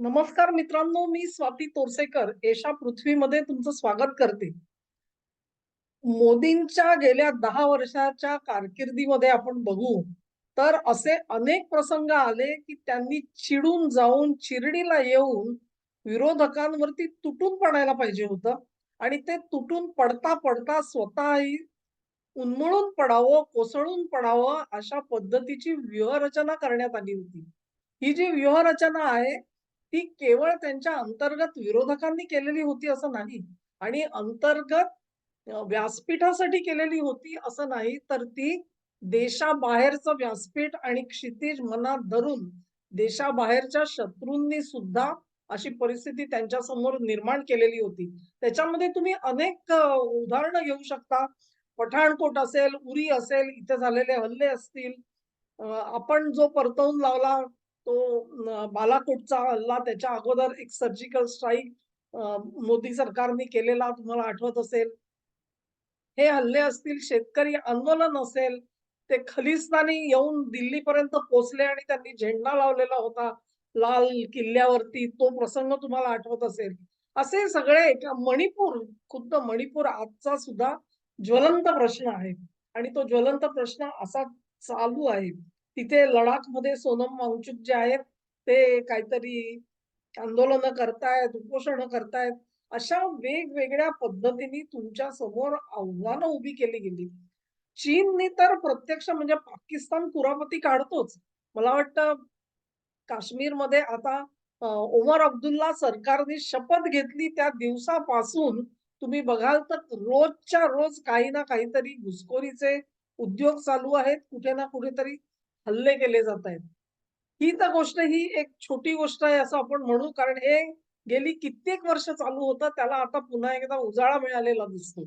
नमस्कार मित्रांनो, मी स्वाती तोरसेकर एशा पृथ्वीमध्ये तुमचं स्वागत करते. मोदींच्या गेल्या 10 वर्षाच्या कारकिर्दीमध्ये आपण बघू, तर असे अनेक प्रसंग आले, की त्यांनी चिडून जाऊन, चिरडीला येऊन विरोधकांवरती तुटून पडायला पाहिजे होतं आणि ते तुटून पडता-पडता स्वतःही उन्मळून पडावं, कोसळून पडावं अशा पद्धतीची व्यूहरचना करण्यात आली होती. ही जी व्यूहरचना आहे, ती केवळ त्यांच्या अंतर्गत विरोधकांनी केलेली होती असं नाही आणि अंतर्गत व्यासपीठासाठी केलेली होती असं नाही, तर ती देशाबाहेरचं व्यासपीठ आणि क्षितिज मनात धरून देशाबाहेरच्या शत्रूंनी सुद्धा अशी परिस्थिती त्यांच्यासमोर निर्माण केलेली होती. त्याच्यामध्ये तुम्ही अनेक उदाहरणं घेऊ शकता. पठाणकोट असेल, उरी असेल, इथे झालेले हल्ले असतील. आपण जो परतवून लावला तो बालाकोटचा हल्ला, त्याच्या अगोदर एक सर्जिकल स्ट्राईक मोदी सरकारने केलेला तुम्हाला आठवत असेल. हे हल्ले असतील, शेतकरी आंदोलन असेल, ते खलिस्तानी येऊन दिल्लीपर्यंत पोहोचले आणि त्यांनी झेंडा लावलेला होता लाल किल्ल्यावरती, तो प्रसंग तुम्हाला आठवत असेल. असे सगळे मणिपूर, खुद्द मणिपूर आजचा सुद्धा ज्वलंत प्रश्न आहे आणि तो ज्वलंत प्रश्न असा चालू आहे. तिथे लडाखमध्ये सोनम वांगचुक जे आहेत, ते काहीतरी आंदोलनं करतायत, उपोषणं करतायत. अशा वेगवेगळ्या पद्धतीने तुमच्या समोर आव्हानं उभी केली गेली. चीननी तर प्रत्यक्ष म्हणजे पाकिस्तान कुरापती काढतोच. मला वाटतं काश्मीरमध्ये आता ओमर अब्दुल्ला सरकारने शपथ घेतली त्या दिवसापासून तुम्ही बघाल तर रोजच्या रोज काही ना काहीतरी घुसखोरीचे उद्योग चालू आहेत. कुठे ना कुठेतरी हल्ले केले जात आहेत. ही तर गोष्ट ही एक छोटी गोष्ट आहे असं आपण म्हणू, कारण हे गेली कित्येक वर्ष चालू होतं. त्याला आता पुन्हा एकदा उजाळा मिळालेला दिसतो.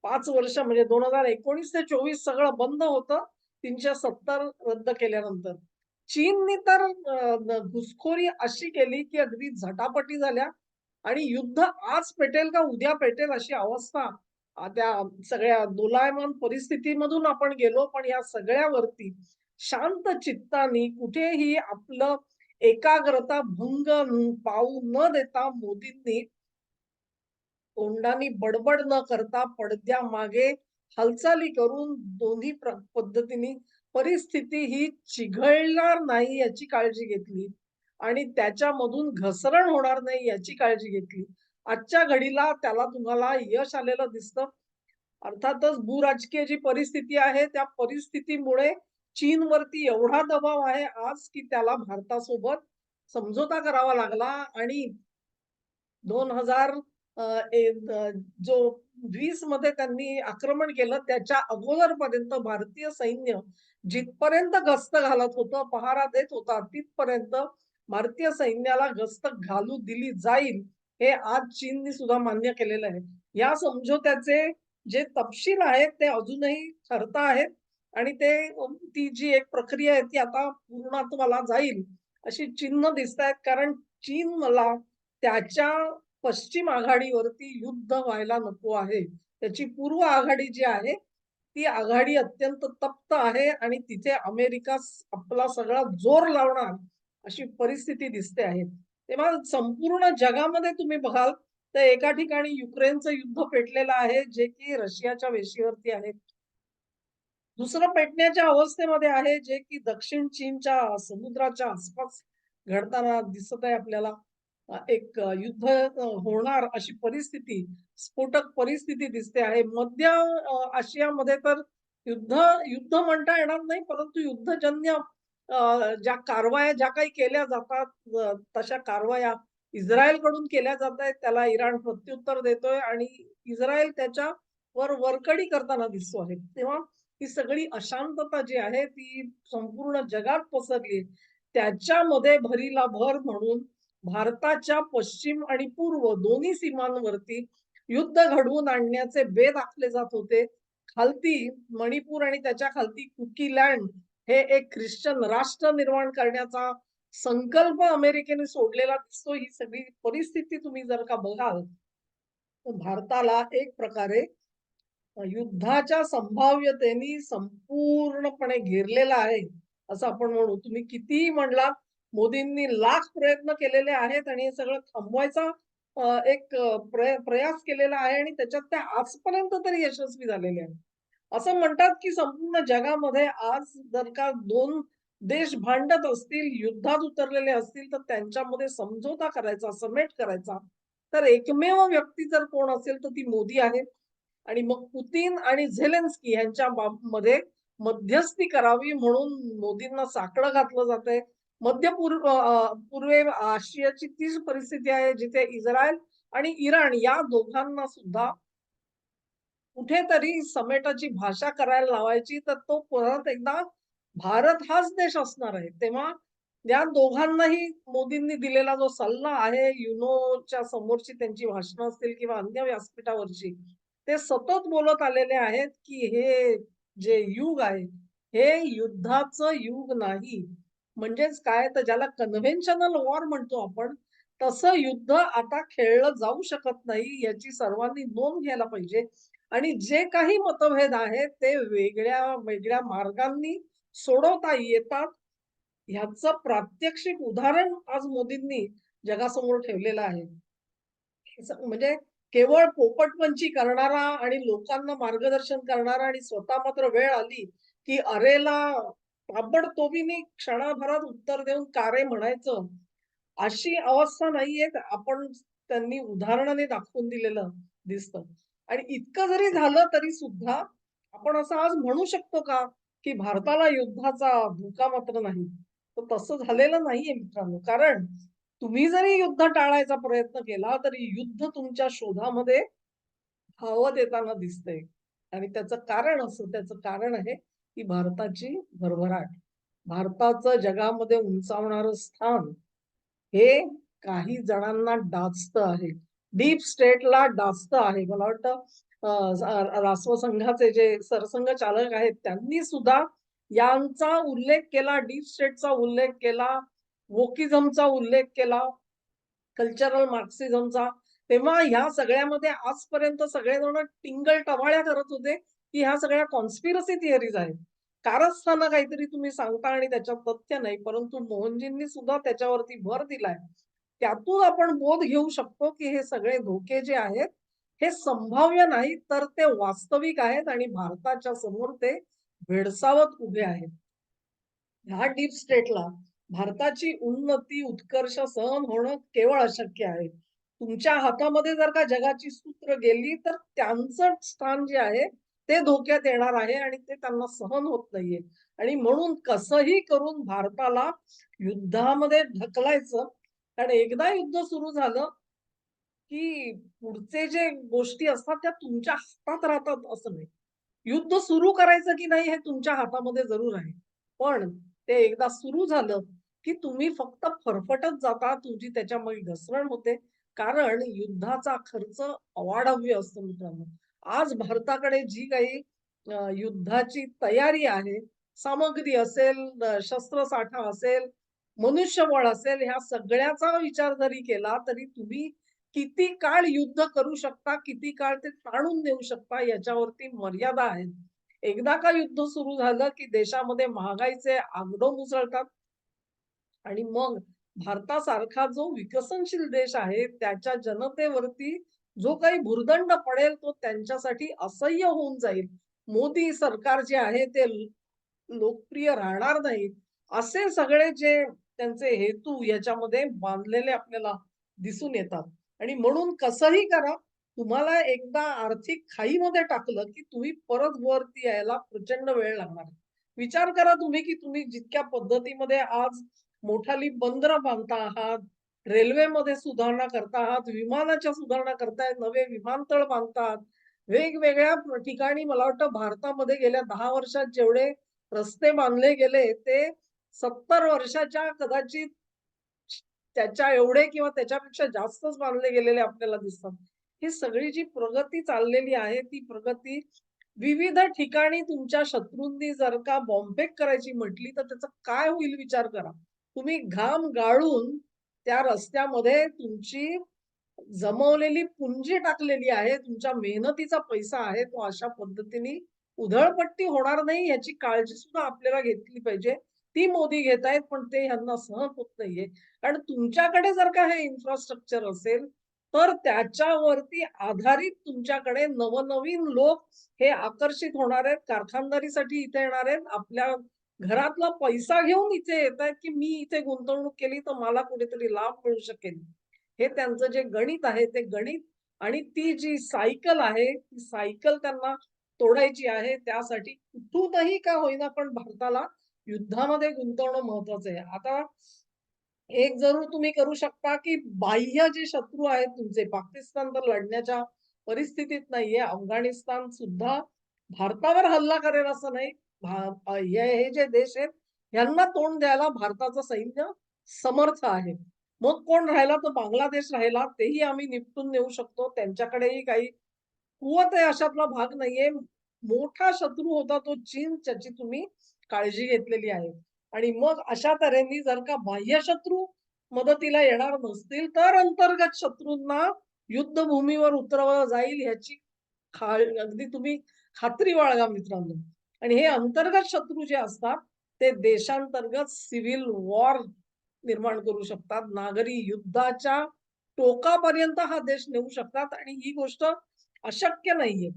5 वर्ष म्हणजे 2019 ते 24 सगळं बंद होतं. 370 रद्द केल्यानंतर. चीननी तर घुसखोरी अशी केली, की अगदी झटापटी झाल्या आणि युद्ध आज पेटेल का उद्या पेटेल अशी अवस्था त्या सगळ्या दोलायमान परिस्थितीमधून आपण गेलो. पण या सगळ्यावरती शांत चित्ताने कुठेही आपलं एकाग्रता भंग पावू न देता मोदींनी तोंडाने बडबड न करता पडद्यामागे हालचाली करून दोन्ही पद्धतीने परिस्थिती ही चिघळणार नाही याची काळजी घेतली आणि त्याच्यामधून घसरण होणार नाही याची काळजी घेतली. आजच्या घडीला त्याला तुम्हाला यश आलेलं दिसतं. अर्थातच भूराजकीय जी परिस्थिती आहे, त्या परिस्थितीमुळे चीनवरती एवढा दबाव आहे आज, की त्याला भारतासोबत समझोता करावा लागला आणि 2000 अ, ए जो 20 मध्ये त्यांनी आक्रमण केलं त्याच्या अगोदरपर्यंत भारतीय सैन्य जिथपर्यंत गस्त घालत होतं, पहारा देत होता, तिथपर्यंत भारतीय सैन्याला गस्त घालू दिली जाईल, हे आज चीननी सुद्धा मान्य केलेलं आहे. या समझोत्याचे जे तपशील आहेत ते अजूनही ठरत आहेत आणि ती जी एक प्रक्रिया आहे ती आता पूर्णत्वाला जाईल अशी चिन्ह दिसतायत. कारण चीनला त्याच्या पश्चिम आघाडीवरती युद्ध व्हायला नको आहे. त्याची पूर्व आघाडी जी आहे, ती आघाडी अत्यंत तप्त आहे आणि तिथे अमेरिका आपला सगळा जोर लावणार अशी परिस्थिती दिसते आहे. तेव्हा संपूर्ण जगामध्ये तुम्ही बघाल तर एका ठिकाणी युक्रेनचं युद्ध पेटलेलं आहे, जे की रशियाच्या वेशीवरती आहे. दुसरं पेटण्याच्या अवस्थेमध्ये आहे, जे की दक्षिण चीनच्या समुद्राच्या आसपास घडताना दिसत आहे आपल्याला. एक युद्ध होणार अशी परिस्थिती, स्फोटक परिस्थिती दिसते आहे. मध्य आशियामध्ये तर युद्ध युद्ध म्हणता येणार नाही, परंतु युद्धजन्य ज्या कारवाया ज्या काही केल्या जातात, तशा कारवाया इस्रायलकडून केल्या जातायत. त्याला इराण प्रत्युत्तर देतोय आणि इस्रायल त्याच्यावर वरकडी करताना दिसतो आहे. तेव्हा ही सगळी अशांतता जी आहे ती संपूर्ण जगात पसरली आहे. त्याच्यामध्ये भरीला भर म्हणून भारताच्या पश्चिम आणि पूर्व दोन्ही सीमांवरती युद्ध घडवून आणण्याचे बेत आखले जात होते. खालती मणिपूर आणि त्याच्या खालती कुकीलँड हे एक ख्रिश्चन राष्ट्र निर्माण करण्याचा संकल्प अमेरिकेने सोडलेला दिसतो. ही सगळी परिस्थिती तुम्ही जर का बघाल, तर भारताला एक प्रकारे युद्धाच्या संभाव्यतेने संपूर्णपणे घेरलेला आहे, असं आपण म्हणू. तुम्ही कितीही म्हणलात, मोदींनी लाख प्रयत्न केलेले आहेत आणि हे सगळं थांबवायचा एक प्रयास केलेला आहे आणि त्याच्यात त्या आजपर्यंत तरी यशस्वी झालेले आहेत. असं म्हणतात, की संपूर्ण जगामध्ये आज जर का 2 देश भांडत असतील, युद्धात उतरलेले असतील, तर त्यांच्यामध्ये समझोता करायचा, समेट करायचा, तर एकमेव व्यक्ती जर कोण असेल, तर ती मोदी आहे. आणि मग पुतिन आणि झेलेन्स्की यांच्या मध्ये मध्यस्थी करावी म्हणून मोदींना साकडं घातलं जातंय. पूर्वे आशियाची तीच परिस्थिती आहे जिथे इस्रायल आणि इराण या दोघांना सुद्धा कुठेतरी समेटाची भाषा करायला लावायची, तर तो परत एकदा भारत हाच देश असणार आहे. तेव्हा या दोघांनाही मोदींनी दिलेला जो सल्ला आहे, युनोच्या समोरची त्यांची भाषणं असतील किंवा अन्य व्यासपीठावरची, ते सतत बोलत आलेले आहेत, की हे जे युग आहे, हे युद्धाचं युग नाही. म्हणजेच काय, तर ज्याला कन्व्हेन्शनल वॉर म्हणतो आपण, तसं युद्ध आता खेळलं जाऊ शकत नाही, याची सर्वांनी नोंद घ्यायला पाहिजे. आणि जे काही मतभेद आहेत ते वेगळ्या मार्गांनी सोडवता येतात. ह्याचं प्रात्यक्षिक उदाहरण आज मोदींनी जगासमोर ठेवलेलं आहे. म्हणजे केवळ पोपटपंची करणारा आणि लोकांना मार्गदर्शन करणारा आणि स्वतः मात्र वेळ आली, की अरेला ताबडतोबीने क्षणाभरात उत्तर देऊन का रे म्हणायचं, अशी अवस्था नाहीये. आपण त्यांनी उदाहरणाने दाखवून दिलेलं दिसतं. आणि इतकं जरी झालं तरी सुद्धा आपण असं आज म्हणू शकतो का, की भारताला युद्धाचा धोका मात्र नाही. तर तसं झालेलं नाहीये मित्रांनो. कारण तुम्ही जरी युद्ध टाळायचा प्रयत्न केला, तरी युद्ध तुमच्या शोधामध्ये धावत येताना दिसतंय. आणि त्याचं कारण आहे, की भारताची भरभराट. भारताचं जगामध्ये उंचावणारं स्थान हे काही जणांना डाचतं आहे. डीप स्टेटला डाचतं आहे. मला वाटतं राष्ट्रसंघाचे जे सरसंघचालक आहेत त्यांनी सुद्धा यांचा उल्लेख केला, डीप स्टेटचा उल्लेख केला, वोकिझमचा उल्लेख केला, कल्चरल मार्क्सिझमचा. तेव्हा ह्या सगळ्यामध्ये आजपर्यंत सगळेजण टिंगल-टवाळ्या करत होते, की ह्या सगळ्या कॉन्स्पिरसी थिअरीज आहेत. कारस्थानं काहीतरी तुम्ही सांगता आणि त्याच्यात तथ्य नाही. परंतु मोहनजींनी सुद्धा त्याच्यावरती भर दिलाय. त्यातून आपण बोध घेऊ शकतो, की हे सगळे धोके जे आहेत, हे संभाव्य नाहीत, तर ते वास्तविक आहेत आणि भारताच्या समोर ते भेडसावत उभे आहेत. ह्या डीप स्टेटला भारताची उन्नती, उत्कर्ष सहन होणं केवळ अशक्य आहे. तुमच्या हातामध्ये जर का जगाची सूत्र गेली, तर त्यांचं स्थान जे आहे, ते धोक्यात येणार आहे आणि ते त्यांना सहन होत नाहीये. आणि म्हणून कसंही करून भारताला युद्धामध्ये ढकलायचं. कारण एकदा युद्ध सुरू झालं, की पुढचे जे गोष्टी असतात त्या तुमच्या हातात राहतात असं नाही. युद्ध सुरू करायचं की नाही हे तुमच्या हातामध्ये जरूर आहे. पण ते एकदा सुरू झालं, की तुम्ही फक्त फरफटत जाता, तुमची त्याच्यामुळे घसरण होते. कारण युद्धाचा खर्च अवाढव्य असतो मित्रांनो. आज भारताकडे जी काही युद्धाची तयारी आहे, सामग्री असेल, शस्त्रसाठा असेल, मनुष्यबळ असेल, ह्या सगळ्याचा विचार जरी केला, तरी तुम्ही किती काळ युद्ध करू शकता, किती काळ ते ताणून नेऊ शकता याच्यावरती मर्यादा आहेत. एकदा का युद्ध सुरू झालं, की देशामध्ये महागाईचे आगडो उसळतात आणि मग भारतासारखा जो विकसनशील देश आहे, त्याच्या जनतेवरती जो काही भुर्दंड पडेल, तो त्यांच्यासाठी असह्य होऊन जाईल. मोदी सरकार जे आहे ते लोकप्रिय राहणार नाहीत. असे सगळे जे त्यांचे हेतू याच्यामध्ये बांधलेले आपल्याला दिसून येतात. आणि म्हणून कसंही करा, तुम्हाला एकदा आर्थिक खाईमध्ये टाकलं, की तुम्ही परत वरती यायला प्रचंड वेळ लागणार. विचार करा तुम्ही, की तुम्ही जितक्या पद्धतीमध्ये आज मोठाली बंदरं बांधता आहात, रेल्वेमध्ये सुधारणा करता आहात, विमानाच्या सुधारणा करतायत, नवे विमानतळ बांधतात. वेगवेगळ्या ठिकाणी मला वाटतं भारतामध्ये गेल्या 10 वर्षात जेवढे रस्ते बांधले गेले, ते 70 वर्षाच्या कदाचित त्याच्या एवढे किंवा त्याच्यापेक्षा जास्तच बांधले गेलेले आपल्याला दिसतात. ही सगळी जी प्रगती चाललेली आहे, ती प्रगती विविध ठिकाणी तुमच्या शत्रूंनी जर का बॉम्बफेक करायची म्हटली, तर त्याचं काय होईल विचार करा. तुम्ही घाम गाळून त्या रस्त्यामध्ये तुमची जमवलेली पुंजी टाकलेली आहे, तुमच्या मेहनतीचा पैसा आहे, तो अशा पद्धतीने उधळपट्टी होणार नाही याची काळजी सुद्धा आपल्याला घेतली पाहिजे. ती मोदी घेत आहेत, पण ते ह्यांना सहन होत नाहीये. कारण तुमच्याकडे जर का हे इन्फ्रास्ट्रक्चर असेल, तर त्याच्यावरती आधारित तुमच्याकडे नवनवीन लोक हे आकर्षित होणार आहेत, कारखानदारीसाठी इथे येणार आहेत. आपल्या घरातला पैसा घेऊन इथे येतायत, की मी इथे गुंतवणूक केली तर मला कुठेतरी लाभ मिळू शकेल. हे त्यांचं जे गणित आहे ते गणित आणि ती जी सायकल आहे, ती सायकल त्यांना तोडायची आहे. त्यासाठी कुठूनही का होईना पण भारताला युद्धामध्ये गुंतवणं महत्वाचं आहे. आता एक जरूर तुम्ही करू शकता, की बाह्य जे शत्रू आहेत तुमचे, पाकिस्तान तर लढण्याच्या परिस्थितीत नाहीये. अफगाणिस्तान सुद्धा भारतावर हल्ला करेल असं नाही. हे जे देश आहेत, ह्यांना तोंड द्यायला भारताचं सैन्य समर्थ आहे. मग कोण राहिला तर बांगलादेश राहिला, तेही आम्ही निपटून नेऊ शकतो. त्यांच्याकडेही काही कुवत आहे अशातला भाग नाहीये. मोठा शत्रू होता तो चीन, ज्याची तुम्ही काळजी घेतलेली आहे. आणि मग अशा तऱ्हेने जर का बाह्य शत्रू मदतीला येणार नसतील, तर अंतर्गत शत्रूंना युद्धभूमीवर उतरवलं जाईल ह्याची अगदी तुम्ही खात्री बाळगा मित्रांनो. आणि हे अंतर्गत शत्रू जे असतात, ते देशांतर्गत सिव्हिल वॉर निर्माण करू शकतात. नागरी युद्धाच्या टोकापर्यंत हा देश नेऊ शकतात आणि ही गोष्ट अशक्य नाहीये.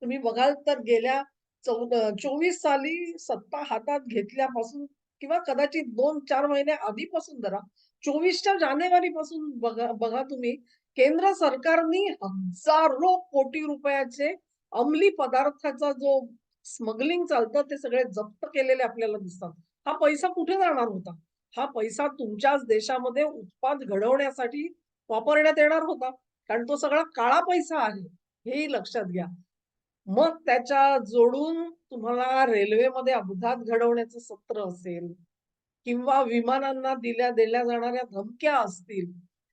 तुम्ही बघाल तर गेल्या 24 साली सत्ता हातात घेतल्यापासून किंवा कदाचित 2-4 महिने आधीपासून धरा, 24च्या जानेवारीपासून बघा बघा तुम्ही केंद्र सरकारनी हजारो कोटी रुपयाचे अंमली पदार्थाचा जो स्मगलिंग चालतं ते सगळे जप्त केलेले आपल्याला दिसतात. हा पैसा कुठे जाणार होता? हा पैसा तुमच्याच देशामध्ये उत्पाद घडवण्यासाठी वापरण्यात येणार होता. कारण तो सगळा काळा पैसा आहे. हेही लक्षात घ्या. मग त्याच्या जोडून तुम्हाला रेल्वेमध्ये अपघात घडवण्याचं सत्र असेल किंवा विमानांना दिल्या जाणाऱ्या धमक्या असतील,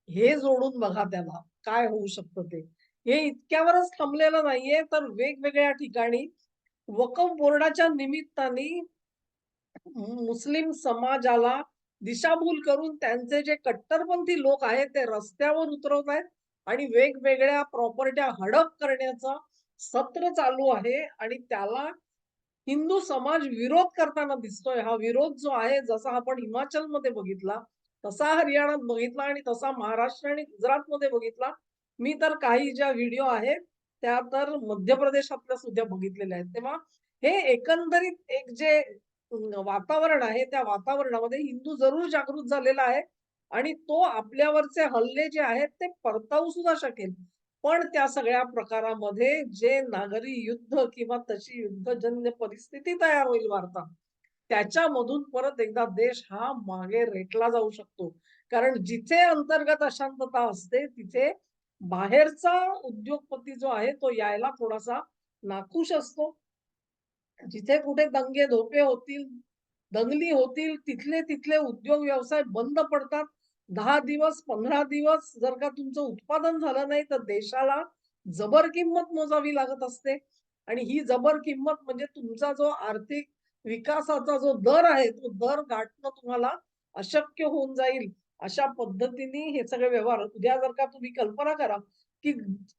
हे जोडून बघा त्याला, काय होऊ शकतं ते. हे इतक्यावरच थांबलेलं नाहीये, तर वेगवेगळ्या ठिकाणी वक्फ बोर्डाच्या निमित्ताने मुस्लिम समाजाला दिशाभूल करून त्यांचे जे कट्टरपंथी लोक आहेत ते रस्त्यावर उतरवत आहेत आणि वेगवेगळ्या प्रॉपर्ट्या हडप करण्याचं सत्र चालू आहे आणि त्याला हिंदू समाज विरोध करताना दिसतोय. हा विरोध जो आहे जसा आपण हिमाचलमध्ये बघितला, तसा हरियाणात बघितला आणि तसा महाराष्ट्र आणि गुजरातमध्ये बघितला. मी तर काही ज्या व्हिडिओ आहेत त्या तर मध्य प्रदेशातल्या सुद्धा बघितलेल्या आहेत. तेव्हा हे एकंदरीत एक जे वातावरण आहे त्या वातावरणामध्ये हिंदू जरूर जागृत झालेला आहे आणि तो आपल्यावरचे हल्ले जे आहेत ते परतावू सुद्धा शकेल. पण त्या सगळ्या प्रकारामध्ये जे नागरी युद्ध किंवा तशी युद्धजन्य परिस्थिती तयार होईल भारतात, त्याच्यामधून परत एकदा देश हा मागे रेटला जाऊ शकतो. कारण जिथे अंतर्गत अशांतता असते, तिथे बाहेरचा उद्योगपती जो आहे तो यायला थोडासा नाखुश असतो. जिथे कुठे दंगे धोपे होतील, दंगली होतील, तिथले तिथले उद्योग व्यवसाय बंद पडतात. 10 दिवस, 15 दिवस जर का तुमचं उत्पादन झालं नाही, तर देशाला जबर किंमत मोजावी लागत असते. आणि ही जबर किंमत म्हणजे तुमचा जो आर्थिक विकासाचा जो दर आहे, तो दर गाठणं तुम्हाला अशक्य होऊन जाईल. अशा पद्धतीने हे सगळे व्यवहार उद्या जर का तुम्ही कल्पना करा, की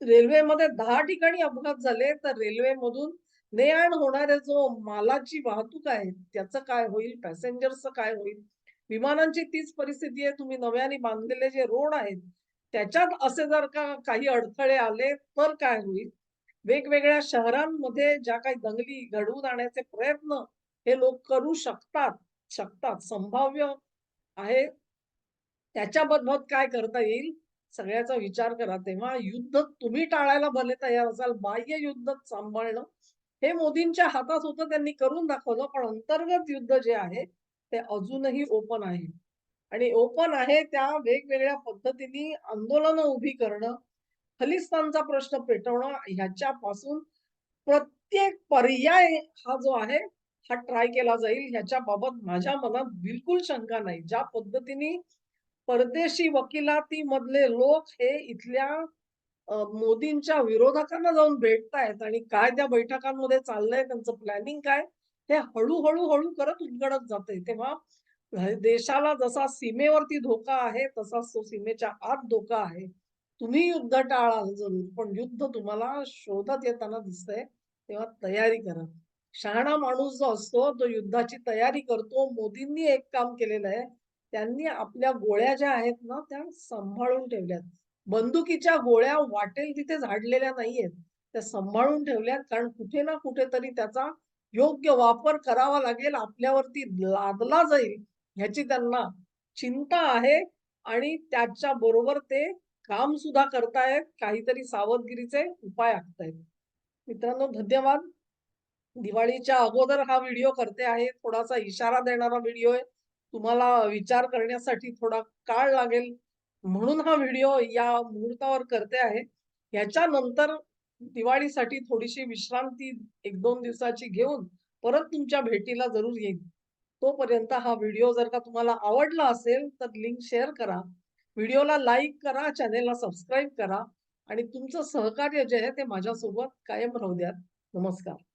रेल्वेमध्ये 10 ठिकाणी अपघात झाले, तर रेल्वेमधून ने-आण होणाऱ्या जो मालाची वाहतूक आहे, त्याचं काय होईल? पॅसेंजर्सचं काय होईल? विमानांची तीच परिस्थिती आहे. तुम्ही नव्याने बांधलेले जे रोड आहेत, त्याच्यात असे जर का काही अडथळे आले, तर काय होईल? वेगवेगळ्या शहरांमध्ये ज्या काही दंगली घडवून आणण्याचे प्रयत्न हे लोक करू शकतात, संभाव्य आहे. त्याच्याबाबत काय करता येईल? सगळ्याचा विचार करा. तेव्हा युद्ध तुम्ही टाळायला भले तयार असाल, बाह्य युद्ध सांभाळणं हे मोदींच्या हातात होतं, त्यांनी करून दाखवलं. पण अंतर्गत युद्ध जे आहे, ते अजूनही ओपन आहे. आणि ओपन आहे त्या वेगवेगळ्या पद्धतीने आंदोलनं उभी करणं, खलिस्तानचा प्रश्न पेटवणं ह्याच्यापासून प्रत्येक पर्याय हा जो आहे, हा ट्राय केला जाईल. ह्याच्याबाबत माझ्या मनात बिलकुल शंका नाही. ज्या पद्धतीने परदेशी वकिलातीमधले लोक हे इथल्या मोदींच्या विरोधकांना जाऊन भेटतायत आणि काय त्या बैठकांमध्ये चाललंय, त्यांचं प्लॅनिंग काय, हे हळू करत उलगडत जातंय. तेव्हा देशाला जसा सीमेवरती धोका आहे, तसाच तो सीमेच्या आत धोका आहे. तुम्ही युद्ध टाळा जरूर, पण युद्ध तुम्हाला शोधत येताना दिसतंय, तेव्हा तयारी करा. शहाणा माणूस जो असतो, तो युद्धाची तयारी करतो. मोदींनी एक काम केलेलं आहे. त्यांनी आपल्या गोळ्या ज्या आहेत ना, त्या सांभाळून ठेवल्यात. बंदुकीच्या गोळ्या वाटेल तिथे झाडलेल्या नाहीयेत. त्या सांभाळून ठेवल्यात, कारण कुठे ना कुठेतरी त्याचा योग्य वापर करावा लागेल, आपल्यावरती लादला जाईल ह्याची त्यांना चिंता आहे आणि त्याच्याबरोबर ते काम सुद्धा करतायत. काहीतरी सावधगिरीचे उपाय आखतायत. मित्रांनो, धन्यवाद. दिवाळीच्या अगोदर हा व्हिडिओ करते आहे. थोडासा इशारा देणारा व्हिडिओ आहे. तुम्हाला विचार करण्यासाठी थोडा काळ लागेल म्हणून हा व्हिडिओ या मुहूर्तावर करते आहे. याच्यानंतर दिवाळीसाठी थोडीशी विश्रांती 1-2 दिवसाची घेऊन परत तुमच्या भेटीला जरूर येईन. तोपर्यंत हा व्हिडिओ जर का तुम्हाला आवडला असेल तर लिंक शेअर करा. व्हिडिओला लाईक करा, चॅनेलला सबस्क्राईब करा आणि तुमचं सहकार्य जे आहे ते माझ्यासोबत कायम राहू द्या. नमस्कार.